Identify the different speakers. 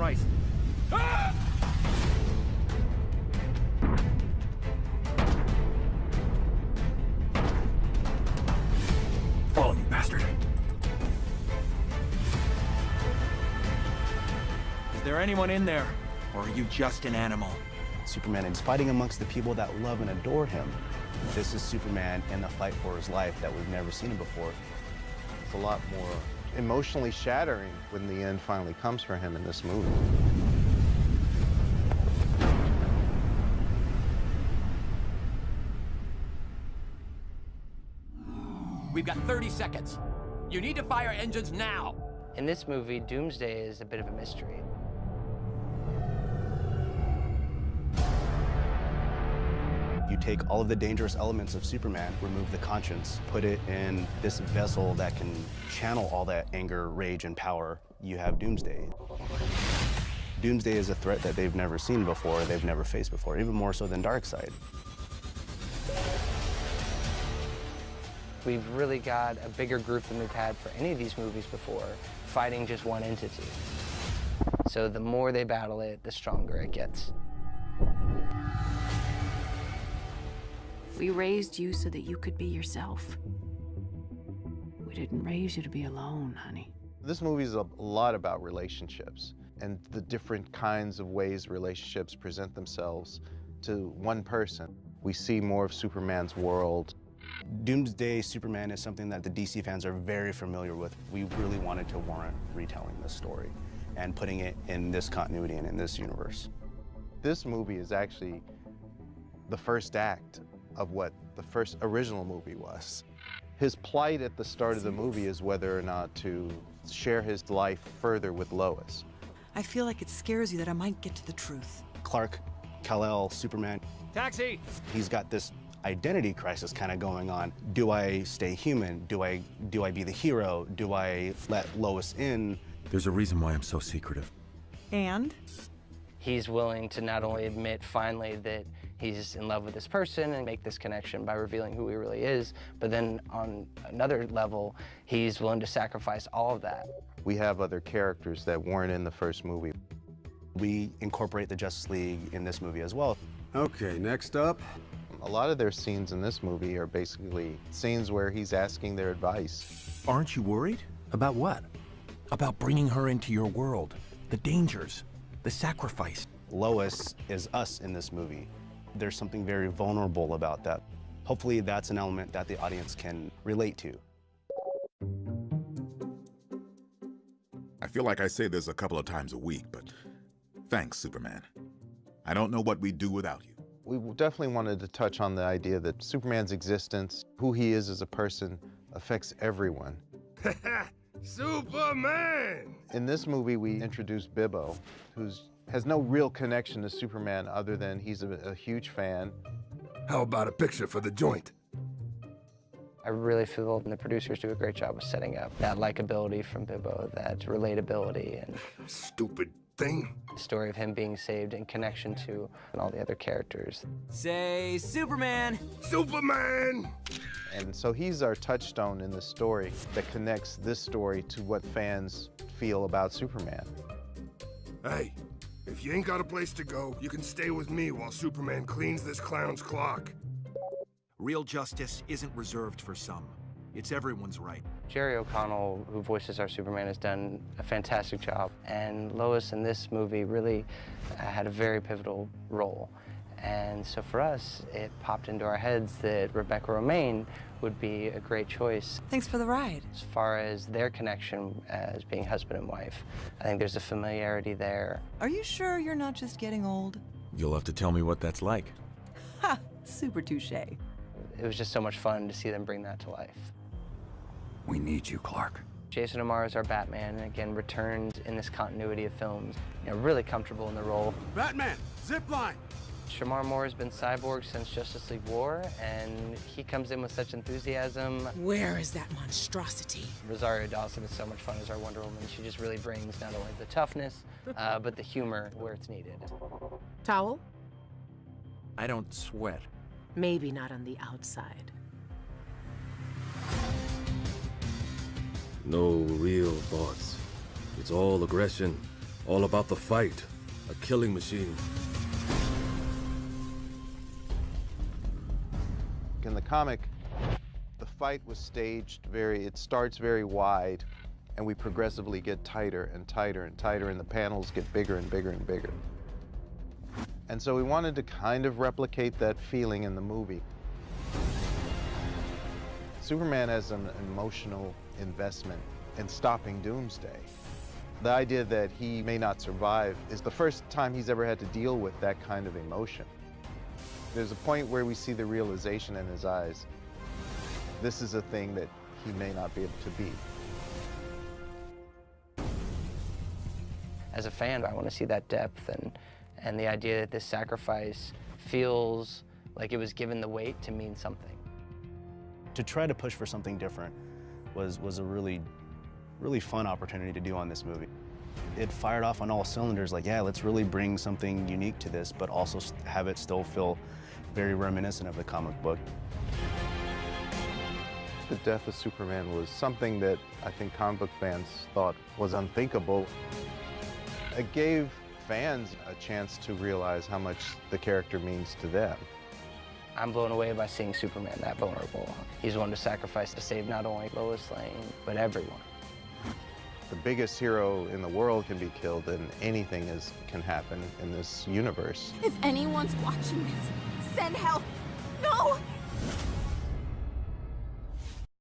Speaker 1: right. Ah! Follow, you bastard. Is there anyone in there? Or are you just an animal?
Speaker 2: Superman is fighting amongst the people that love and adore him. This is Superman in the fight for his life that we've never seen him before.
Speaker 3: It's a lot more emotionally shattering when the end finally comes for him in this movie.
Speaker 4: We've got 30 seconds. You need to fire engines now.
Speaker 5: In this movie, Doomsday is a bit of a mystery.
Speaker 2: You take all of the dangerous elements of Superman, remove the conscience, put it in this vessel that can channel all that anger, rage, and power. You have Doomsday. Doomsday is a threat that they've never seen before, they've never faced before, even more so than Darkseid.
Speaker 5: We've really got a bigger group than we've had for any of these movies before, fighting just one entity. So the more they battle it, the stronger it gets.
Speaker 6: We raised you so that you could be yourself. We didn't raise you to be alone, honey.
Speaker 3: This movie is a lot about relationships and the different kinds of ways relationships present themselves to one person. We see more of Superman's world.
Speaker 2: Doomsday Superman is something that the DC fans are very familiar with. We really wanted to warrant retelling this story and putting it in this continuity and in this universe.
Speaker 3: This movie is actually the first act of what the first original movie was. His plight at the start of the movie is whether or not to share his life further with Lois.
Speaker 7: I feel like it scares you that I might get to the truth.
Speaker 2: Clark, Kal-El, Superman.
Speaker 1: Taxi!
Speaker 2: He's got this identity crisis kind of going on. Do I stay human? Do I be the hero? Do I let Lois in?
Speaker 1: There's a reason why I'm so secretive.
Speaker 7: And?
Speaker 5: He's willing to not only admit finally that he's in love with this person and make this connection by revealing who he really is, but then on another level, he's willing to sacrifice all of that.
Speaker 3: We have other characters that weren't in the first movie.
Speaker 2: We incorporate the Justice League in this movie as well.
Speaker 8: Okay, next up.
Speaker 3: A lot of their scenes in this movie are basically scenes where he's asking their advice.
Speaker 1: Aren't you worried? About what? About bringing her into your world. The dangers. The sacrifice.
Speaker 2: Lois is us in this movie. There's something very vulnerable about that. Hopefully that's an element that the audience can relate to.
Speaker 9: I feel like I say this a couple of times a week, but thanks, Superman. I don't know what we'd do without you.
Speaker 3: We definitely wanted to touch on the idea that Superman's existence, who he is as a person, affects everyone.
Speaker 8: Superman!
Speaker 3: In this movie, we introduced Bibbo, who has no real connection to Superman other than he's a huge fan.
Speaker 8: How about a picture for the joint?
Speaker 5: I really feel the producers do a great job of setting up that likability from Bibbo, that relatability, and
Speaker 8: Stupid thing.
Speaker 5: the story of him being saved in connection to all the other characters.
Speaker 4: Say Superman!
Speaker 8: Superman!
Speaker 3: And so he's our touchstone in the story that connects this story to what fans feel about Superman.
Speaker 8: Hey, if you ain't got a place to go, you can stay with me while Superman cleans this clown's clock.
Speaker 1: Real justice isn't reserved for some. It's everyone's right.
Speaker 5: Jerry O'Connell, who voices our Superman, has done a fantastic job. And Lois in this movie really had a very pivotal role. And so for us, it popped into our heads that Rebecca Romijn would be a great choice.
Speaker 7: Thanks for the ride.
Speaker 5: As far as their connection as being husband and wife, I think there's a familiarity there.
Speaker 7: Are you sure you're not just getting old?
Speaker 1: You'll have to tell me what that's like.
Speaker 7: Ha! Super touche.
Speaker 5: It was just so much fun to see them bring that to life.
Speaker 8: We need you, Clark.
Speaker 5: Jason O'Mara is our Batman, and again, returned in this continuity of films. You know, really comfortable in the role.
Speaker 8: Batman, zip line!
Speaker 5: Shamar Moore has been Cyborg since Justice League War, and he comes in with such enthusiasm.
Speaker 7: Where is that monstrosity?
Speaker 5: Rosario Dawson is so much fun as our Wonder Woman. She just really brings not only the toughness, but the humor where it's needed.
Speaker 6: Towel?
Speaker 1: I don't sweat.
Speaker 6: Maybe not on the outside.
Speaker 10: No real thoughts. It's all aggression, All about the fight. A killing machine.
Speaker 3: In the comic, the fight was staged it starts very wide, and we progressively get tighter and tighter and tighter, and the panels get bigger and bigger and bigger. And so we wanted to kind of replicate that feeling in the movie. Superman has an emotional investment in stopping Doomsday. The idea that he may not survive is the first time he's ever had to deal with that kind of emotion. There's a point where we see the realization in his eyes. This is a thing that he may not be able to beat.
Speaker 5: As a fan, I want to see that depth and the idea that this sacrifice feels like it was given the weight to mean something.
Speaker 2: To try to push for something different was a really fun opportunity to do on this movie. It fired off on all cylinders, like, yeah, let's really bring something unique to this, but also have it still feel very reminiscent of the comic book.
Speaker 3: The death of Superman was something that I think comic book fans thought was unthinkable. It gave fans a chance to realize how much the character means to them.
Speaker 5: I'm blown away by seeing Superman that vulnerable. He's willing to sacrifice to save not only Lois Lane, but everyone.
Speaker 3: The biggest hero in the world can be killed, and anything can happen in this universe.
Speaker 11: If anyone's watching this, send help.